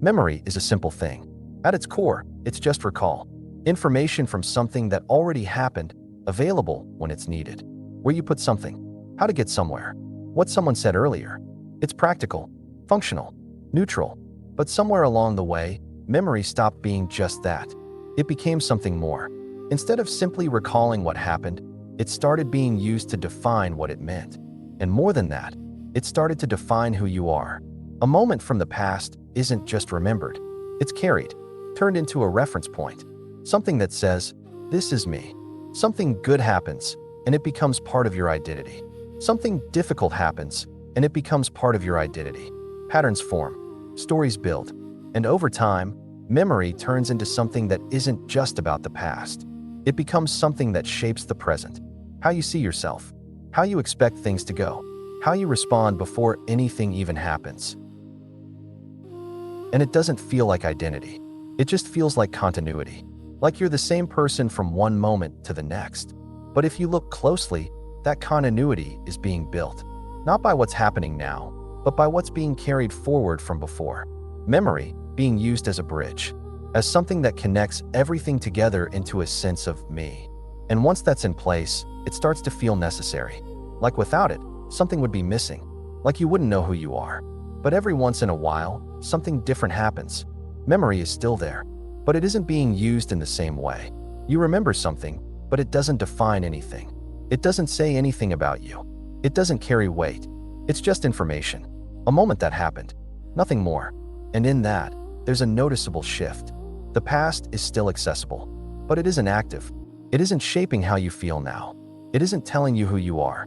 Memory is a simple thing. At its core, it's just recall. Information from something that already happened, available when it's needed. Where you put something, how to get somewhere, what someone said earlier. It's practical, functional, neutral. But somewhere along the way, memory stopped being just that. It became something more. Instead of simply recalling what happened, it started being used to define what it meant. And more than that, it started to define who you are. A moment from the past isn't just remembered. It's carried, turned into a reference point. Something that says, this is me. Something good happens, and it becomes part of your identity. Something difficult happens, and it becomes part of your identity. Patterns form, stories build, and over time, memory turns into something that isn't just about the past. It becomes something that shapes the present. How you see yourself, how you expect things to go, how you respond before anything even happens. And it doesn't feel like identity. It just feels like continuity. Like you're the same person from one moment to the next. But if you look closely, that continuity is being built, not by what's happening now, but by what's being carried forward from before. Memory being used as a bridge, as something that connects everything together into a sense of me. And once that's in place, it starts to feel necessary. Like without it, something would be missing. Like you wouldn't know who you are. But every once in a while, something different happens. Memory is still there, but it isn't being used in the same way. You remember something, but it doesn't define anything. It doesn't say anything about you. It doesn't carry weight. It's just information. A moment that happened. Nothing more. And in that, there's a noticeable shift. The past is still accessible, but it isn't active. It isn't shaping how you feel now. It isn't telling you who you are.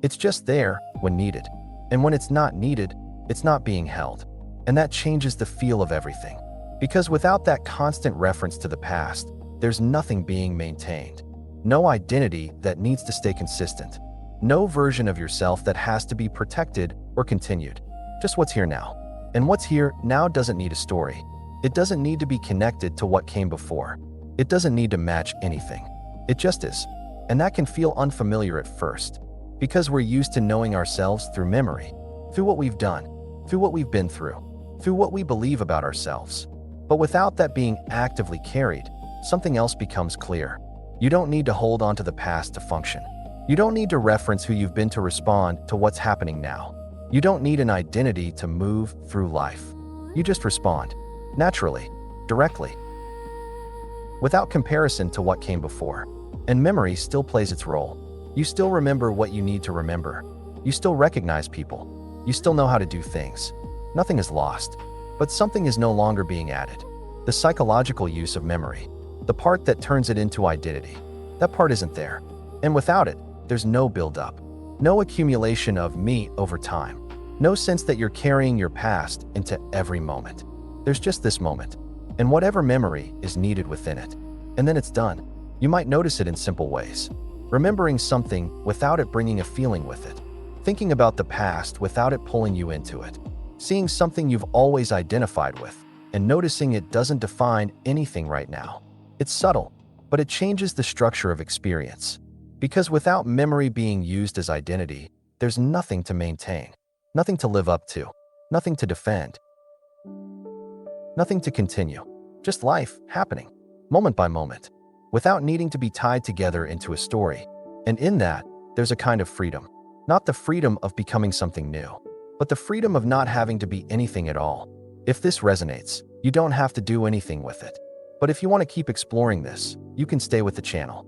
It's just there when needed. And when it's not needed, it's not being held. And that changes the feel of everything. Because without that constant reference to the past, there's nothing being maintained. No identity that needs to stay consistent. No version of yourself that has to be protected or continued. Just what's here now. And what's here now doesn't need a story. It doesn't need to be connected to what came before. It doesn't need to match anything. It just is. And that can feel unfamiliar at first. Because we're used to knowing ourselves through memory. Through what we've done. Through what we've been through. Through what we believe about ourselves. But without that being actively carried, something else becomes clear. You don't need to hold on to the past to function. You don't need to reference who you've been to respond to what's happening now. You don't need an identity to move through life. You just respond, naturally, directly, without comparison to what came before. And memory still plays its role. You still remember what you need to remember. You still recognize people. You still know how to do things. Nothing is lost, but something is no longer being added. The psychological use of memory, the part that turns it into identity, that part isn't there. And without it, there's no build-up, no accumulation of me over time, no sense that you're carrying your past into every moment. There's just this moment, and whatever memory is needed within it. And then it's done. You might notice it in simple ways. Remembering something without it bringing a feeling with it. Thinking about the past without it pulling you into it. Seeing something you've always identified with, and noticing it doesn't define anything right now. It's subtle, but it changes the structure of experience. Because without memory being used as identity, there's nothing to maintain, nothing to live up to, nothing to defend, nothing to continue. Just life happening, moment by moment, without needing to be tied together into a story. And in that, there's a kind of freedom. Not the freedom of becoming something new, but the freedom of not having to be anything at all. If this resonates, you don't have to do anything with it. But if you want to keep exploring this, you can stay with the channel.